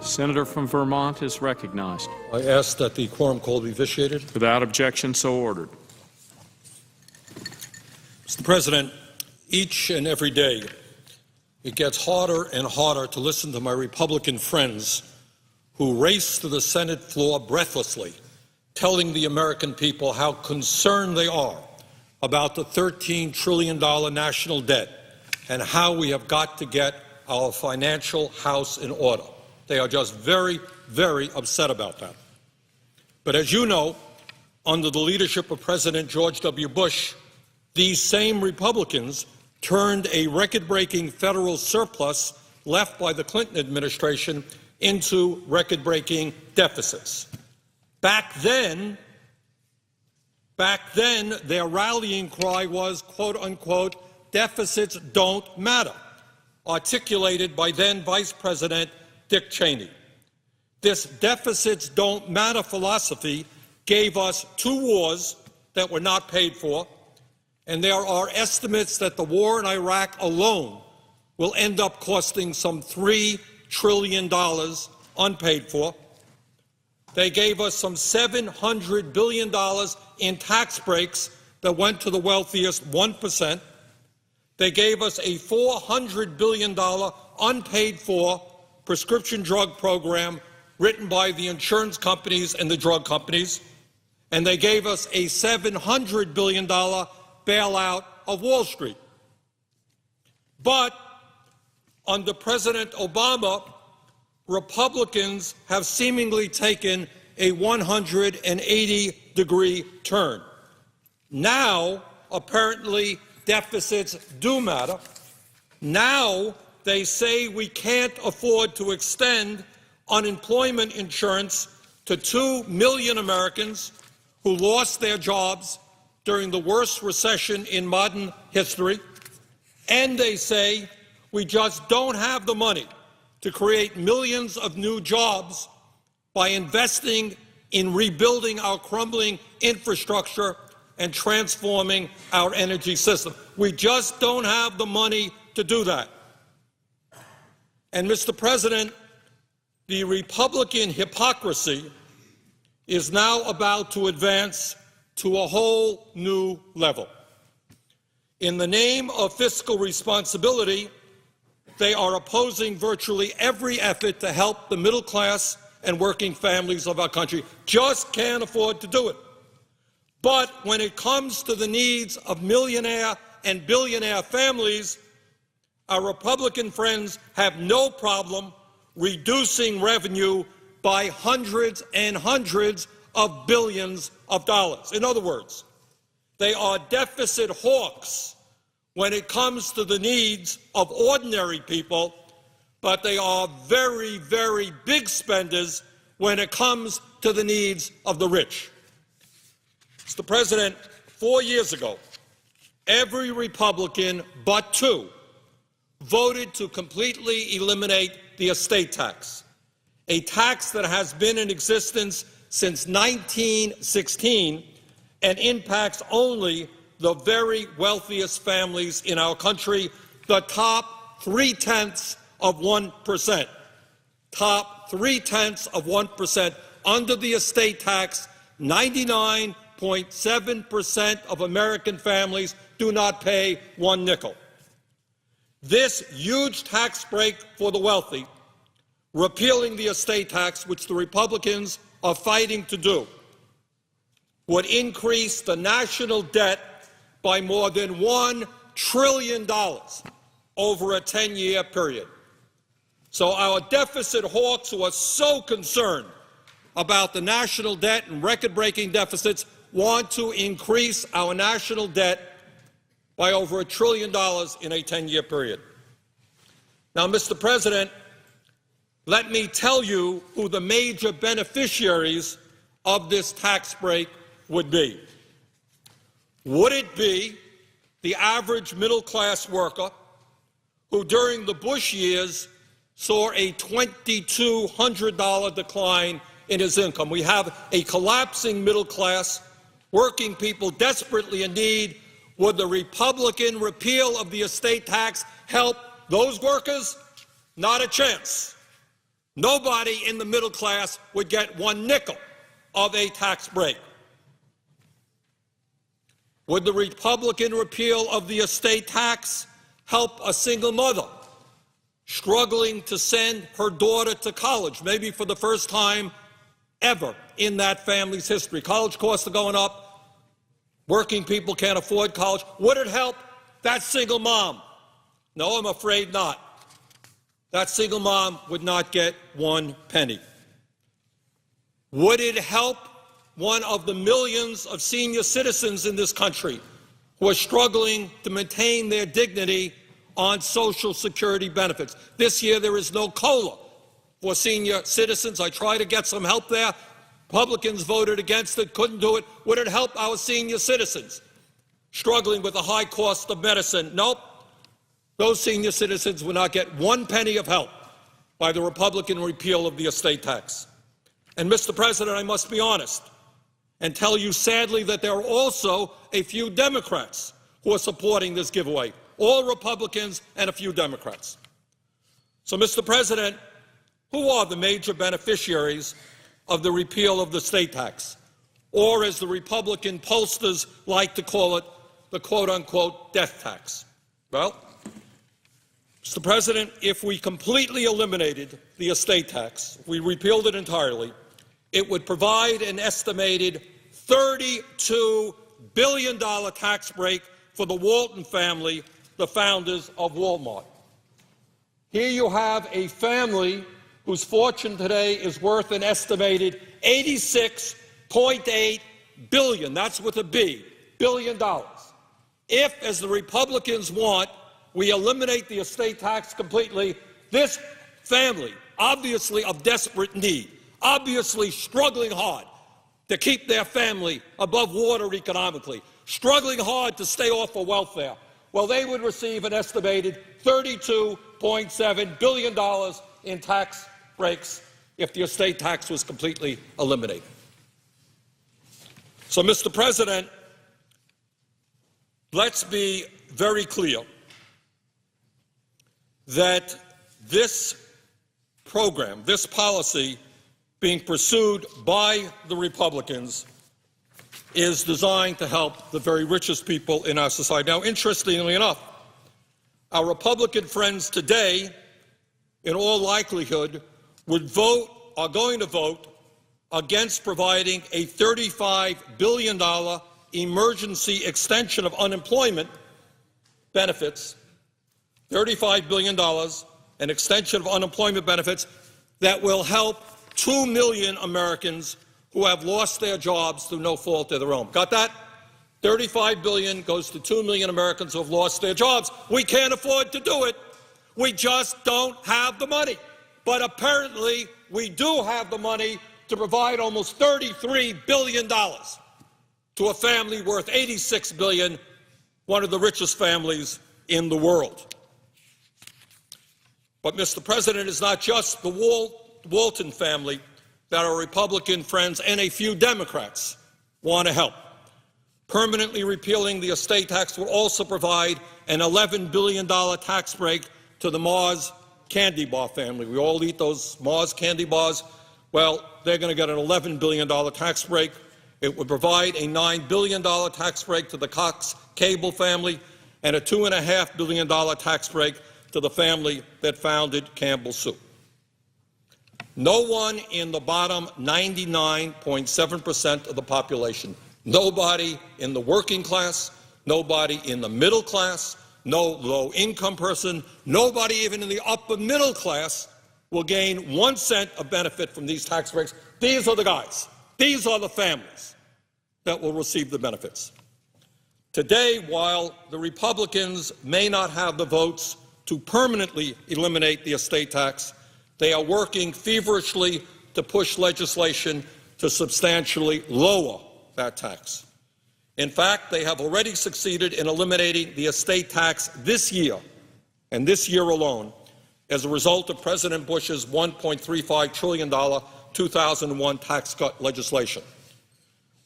Senator from Vermont is recognized. I ask that the quorum call be vitiated. Without objection, so ordered. Mr. President, each and every day it gets harder and harder to listen to my Republican friends who race to the Senate floor breathlessly, telling the American people how concerned they are about the $13 trillion national debt and how we have got to get our financial house in order. They are just very, very upset about that. But as you know, under the leadership of President George W. Bush, these same Republicans turned a record-breaking federal surplus left by the Clinton administration into record-breaking deficits. Back then, their rallying cry was, quote-unquote, deficits don't matter, articulated by then Vice President Dick Cheney. This deficits don't matter philosophy gave us 2 wars that were not paid for, and there are estimates that the war in Iraq alone will end up costing some $3 trillion unpaid for. They gave us some $700 billion in tax breaks that went to the wealthiest 1%. They gave us a $400 billion unpaid for prescription drug program written by the insurance companies and the drug companies. And they gave us a $700 billion bailout of Wall Street. But under President Obama, Republicans have seemingly taken a 180-degree turn. Now, apparently, deficits do matter. Now, they say we can't afford to extend unemployment insurance to 2 million Americans who lost their jobs during the worst recession in modern history. And they say we just don't have the money to create millions of new jobs by investing in rebuilding our crumbling infrastructure and transforming our energy system. We just don't have the money to do that. And, Mr. President, the Republican hypocrisy is now about to advance to a whole new level. In the name of fiscal responsibility, they are opposing virtually every effort to help the middle class and working families of our country. Just can't afford to do it. But when it comes to the needs of millionaire and billionaire families, our Republican friends have no problem reducing revenue by hundreds and hundreds of billions of dollars. In other words, they are deficit hawks when it comes to the needs of ordinary people, but they are very, very big spenders when it comes to the needs of the rich. Mr. President, 4 years ago, every Republican but 2 voted to completely eliminate the estate tax, a tax that has been in existence since 1916 and impacts only the very wealthiest families in our country, the top 0.3%. Top 0.3% under the estate tax, 99.7% of American families do not pay 1 nickel. This huge tax break for the wealthy, repealing the estate tax, which the Republicans are fighting to do, would increase the national debt by more than $1 trillion over a 10-year period. So our deficit hawks, who are so concerned about the national debt and record-breaking deficits, want to increase our national debt by over $1 trillion in a 10-year period. Now, Mr. President, let me tell you who the major beneficiaries of this tax break would be. Would it be the average middle-class worker who during the Bush years saw a $2,200 decline in his income? We have a collapsing middle class, working people desperately in need. Would the Republican repeal of the estate tax help those workers? Not a chance. nobody in the middle class would get one nickel of a tax break. Would the Republican repeal of the estate tax help a single mother struggling to send her daughter to college, maybe for the first time ever in that family's history? College costs are going up. Working people can't afford college. Would it help that single mom? No, I'm afraid not. That single mom would not get one penny. Would it help one of the millions of senior citizens in this country who are struggling to maintain their dignity on Social Security benefits? This year there is no COLA for senior citizens. I tried to get some help there. Republicans voted against it, couldn't do it. Would it help our senior citizens struggling with the high cost of medicine? Nope. Those senior citizens will not get one penny of help by the Republican repeal of the estate tax. And, Mr. President, I must be honest and tell you sadly that there are also a few Democrats who are supporting this giveaway, all Republicans and a few Democrats. So, Mr. President, who are the major beneficiaries of the repeal of the estate tax, or as the Republican pollsters like to call it, the quote-unquote death tax? Well, Mr. President, if we completely eliminated the estate tax, if we repealed it entirely, it would provide an estimated $32 billion tax break for the Walton family, the founders of Walmart. Here you have a family whose fortune today is worth an estimated $86.8 billion, that's with a B, billion dollars. If, as the Republicans want, we eliminate the estate tax completely, this family, obviously of desperate need, obviously struggling hard to keep their family above water economically, struggling hard to stay off of welfare, well, they would receive an estimated $32.7 billion in tax breaks if the estate tax was completely eliminated. So, Mr. President, let's be very clear that this program, this policy being pursued by the Republicans is designed to help the very richest people in our society. Now, interestingly enough, our Republican friends today, in all likelihood, are going to vote against providing a $35 billion emergency extension of unemployment benefits, $35 billion, an extension of unemployment benefits that will help 2 million Americans who have lost their jobs through no fault of their own. Got that? $35 billion goes to 2 million Americans who have lost their jobs. We can't afford to do it. We just don't have the money. But apparently, we do have the money to provide almost $33 billion to a family worth $86 billion, one of the richest families in the world. But, Mr. President, it's not just the Walton family that our Republican friends and a few Democrats want to help. Permanently repealing the estate tax will also provide an $11 billion tax break to the Mars candy bar family. We all eat those Mars candy bars. Well, they're going to get an $11 billion tax break. It would provide a $9 billion tax break to the Cox Cable family and a $2.5 billion tax break to the family that founded Campbell Soup. No one in the bottom 99.7% of the population, nobody in the working class, nobody in the middle class, no low-income person, nobody even in the upper middle class will gain 1 cent of benefit from these tax breaks. These are the guys. These are the families that will receive the benefits. Today, while the Republicans may not have the votes to permanently eliminate the estate tax, they are working feverishly to push legislation to substantially lower that tax. In fact, they have already succeeded in eliminating the estate tax this year, and this year alone, as a result of President Bush's $1.35 trillion 2001 tax cut legislation.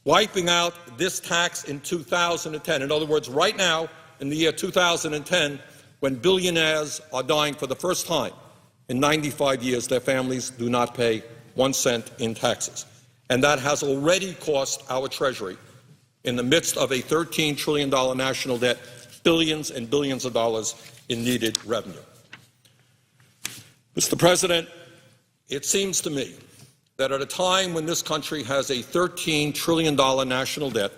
Wiping out this tax in 2010, in other words, right now, in the year 2010, when billionaires are dying for the first time In 95 years, their families do not pay 1 cent in taxes. And that has already cost our Treasury, in the midst of a $13 trillion national debt, billions and billions of dollars in needed revenue. Mr. President, it seems to me that at a time when this country has a $13 trillion national debt,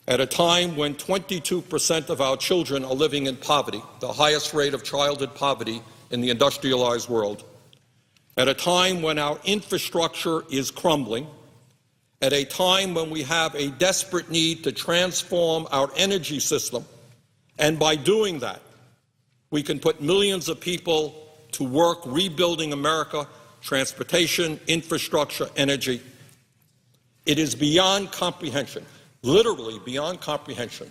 at a time when 22% of our children are living in poverty, the highest rate of childhood poverty in the industrialized world, at a time when our infrastructure is crumbling, at a time when we have a desperate need to transform our energy system, and by doing that, we can put millions of people to work rebuilding America, transportation, infrastructure, energy. It is beyond comprehension, literally beyond comprehension,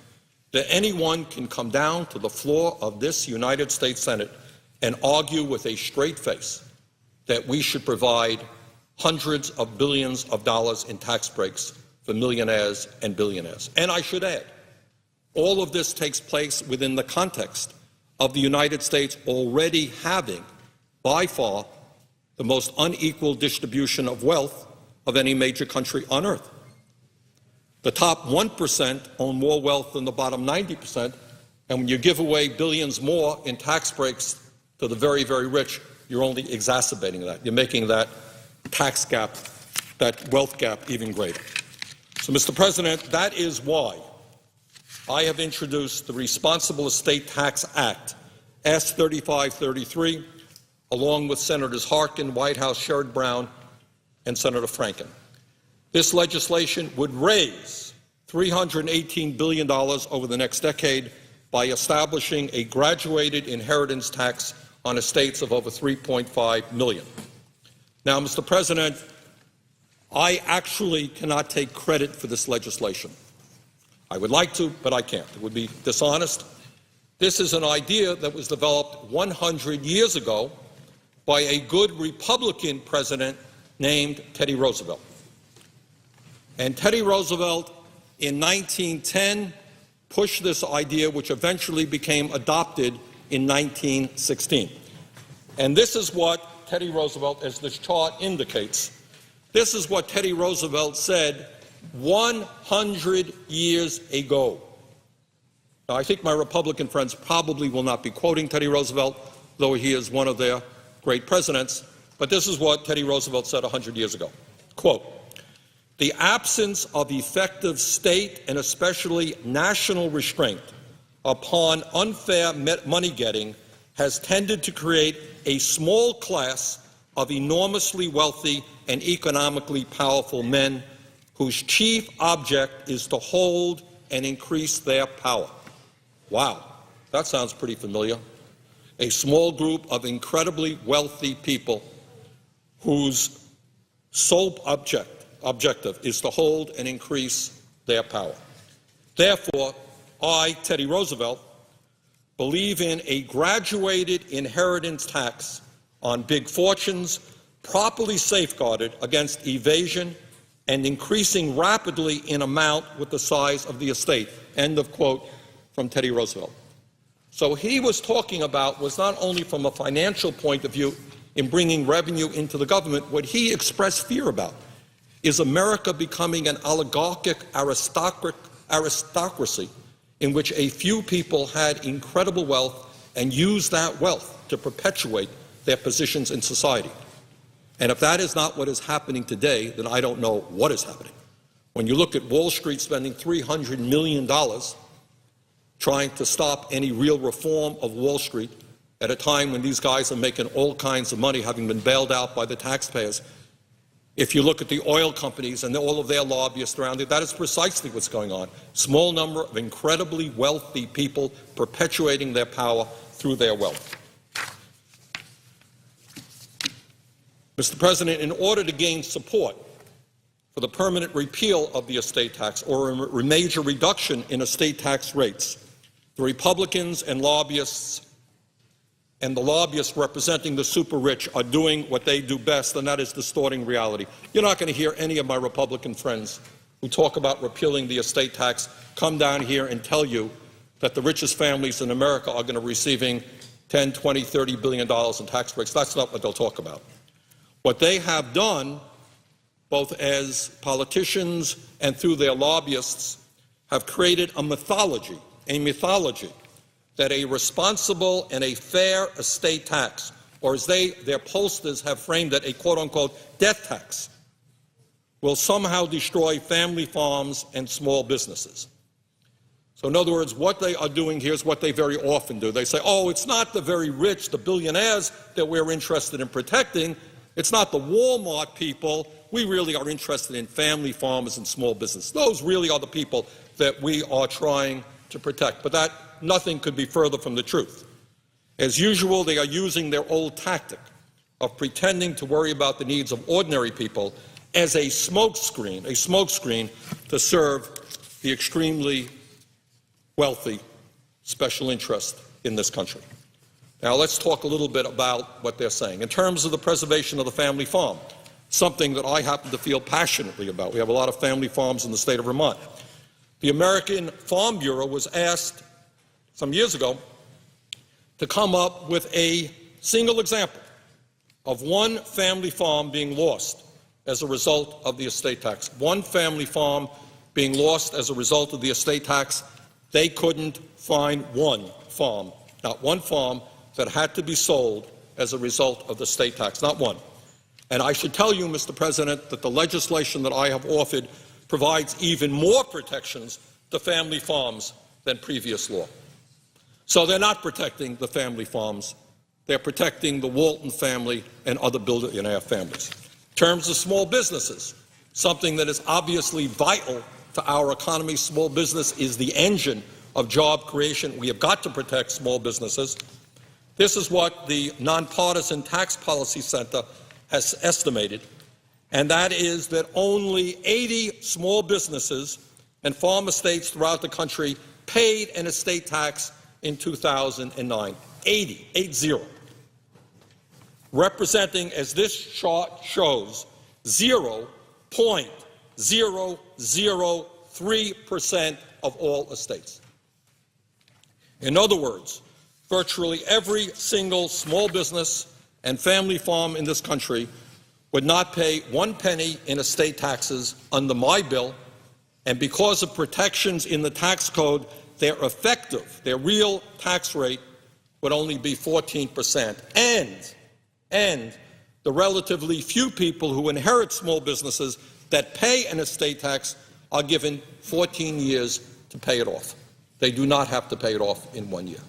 that anyone can come down to the floor of this United States Senate and argue with a straight face that we should provide hundreds of billions of dollars in tax breaks for millionaires and billionaires. And I should add, all of this takes place within the context of the United States already having, by far, the most unequal distribution of wealth of any major country on earth. The top 1% own more wealth than the bottom 90%, and when you give away billions more in tax breaks to the very, very rich, you're only exacerbating that. You're making that tax gap, that wealth gap, even greater. So, Mr. President, that is why I have introduced the Responsible Estate Tax Act, S. 3533, along with Senators Harkin, Whitehouse, Sherrod Brown, and Senator Franken. This legislation would raise $318 billion over the next decade by establishing a graduated inheritance tax on estates of over $3.5 million. Now, Mr. President, I actually cannot take credit for this legislation. I would like to, but I can't. It would be dishonest. This is an idea that was developed 100 years ago by a good Republican president named Teddy Roosevelt. And Teddy Roosevelt, in 1910, pushed this idea, which eventually became adopted in 1916. And this is what Teddy Roosevelt, as this chart indicates, this is what Teddy Roosevelt said 100 years ago. Now, I think my Republican friends probably will not be quoting Teddy Roosevelt, though he is one of their great presidents, but this is what Teddy Roosevelt said 100 years ago. Quote, "The absence of effective state and especially national restraint upon unfair money-getting has tended to create a small class of enormously wealthy and economically powerful men whose chief object is to hold and increase their power." Wow, that sounds pretty familiar. A small group of incredibly wealthy people whose sole objective is to hold and increase their power. Therefore, I, Teddy Roosevelt, believe in a graduated inheritance tax on big fortunes, properly safeguarded against evasion and increasing rapidly in amount with the size of the estate. End of quote from Teddy Roosevelt. So he was talking about was not only from a financial point of view in bringing revenue into the government. What he expressed fear about is America becoming an oligarchic aristocracy in which a few people had incredible wealth and used that wealth to perpetuate their positions in society. And if that is not what is happening today, then I don't know what is happening. When you look at Wall Street spending $300 million trying to stop any real reform of Wall Street at a time when these guys are making all kinds of money, having been bailed out by the taxpayers. If you look at the oil companies and all of their lobbyists around it, that is precisely what's going on. Small number of incredibly wealthy people perpetuating their power through their wealth. Mr. President, in order to gain support for the permanent repeal of the estate tax or a major reduction in estate tax rates, the Republicans and lobbyists and the lobbyists representing the super rich are doing what they do best, and that is distorting reality. You're not going to hear any of my Republican friends who talk about repealing the estate tax come down here and tell you that the richest families in America are going to be receiving $10, $20, $30 billion in tax breaks. That's not what they'll talk about. What they have done, both as politicians and through their lobbyists, have created a mythology that a responsible and a fair estate tax, or as their pollsters have framed it, a quote-unquote death tax, will somehow destroy family farms and small businesses. So in other words, what they are doing here is what they very often do. They say, oh, it's not the very rich, the billionaires that we're interested in protecting. It's not the Walmart people. We really are interested in family farmers and small business. Those really are the people that we are trying to protect. But that nothing could be further from the truth. As usual, they are using their old tactic of pretending to worry about the needs of ordinary people as a smokescreen to serve the extremely wealthy special interest in this country. Now let's talk a little bit about what they're saying. In terms of the preservation of the family farm, something that I happen to feel passionately about. We have a lot of family farms in the state of Vermont. The American Farm Bureau was asked some years ago to come up with a single example of one family farm being lost as a result of the estate tax. One family farm being lost as a result of the estate tax. They couldn't find one farm, not one farm, that had to be sold as a result of the estate tax, not one. And I should tell you, Mr. President, that the legislation that I have offered provides even more protections to family farms than previous law. So they're not protecting the family farms. They're protecting the Walton family and other billionaire families. In terms of small businesses, something that is obviously vital to our economy, small business is the engine of job creation. We have got to protect small businesses. This is what the Nonpartisan Tax Policy Center has estimated, and that is that only 80 small businesses and farm estates throughout the country paid an estate tax in 2009. 80, representing, as this chart shows, 0.003% of all estates. In other words, virtually every single small business and family farm in this country would not pay 1 penny in estate taxes under my bill, and because of protections in the tax code, their effective, their real tax rate would only be 14%. And the relatively few people who inherit small businesses that pay an estate tax are given 14 years to pay it off. They do not have to pay it off in 1 year.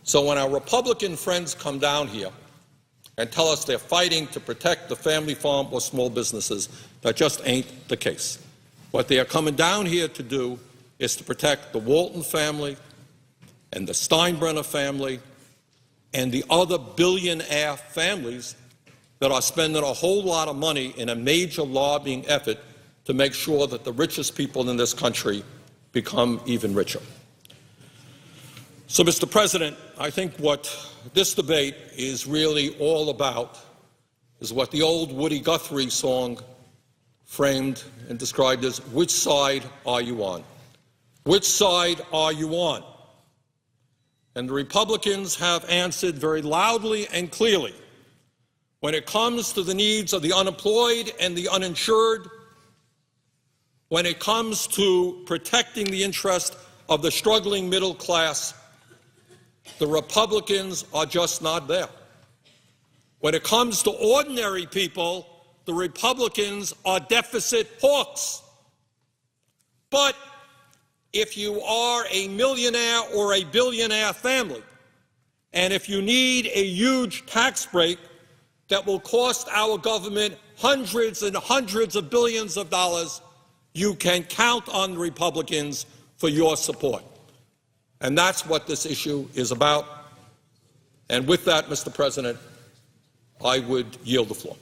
So when our Republican friends come down here and tell us they're fighting to protect the family farm or small businesses, that just ain't the case. What they are coming down here to do is to protect the Walton family and the Steinbrenner family and the other billionaire families that are spending a whole lot of money in a major lobbying effort to make sure that the richest people in this country become even richer. So, Mr. President, I think what this debate is really all about is what the old Woody Guthrie song framed and described as, which side are you on? Which side are you on? And the Republicans have answered very loudly and clearly. When it comes to the needs of the unemployed and the uninsured, when it comes to protecting the interest of the struggling middle class, the Republicans are just not there. When it comes to ordinary people, the Republicans are deficit hawks. But if you are a millionaire or a billionaire family, and if you need a huge tax break that will cost our government hundreds and hundreds of billions of dollars, you can count on the Republicans for your support. And that's what this issue is about. And with that, Mr. President, I would yield the floor.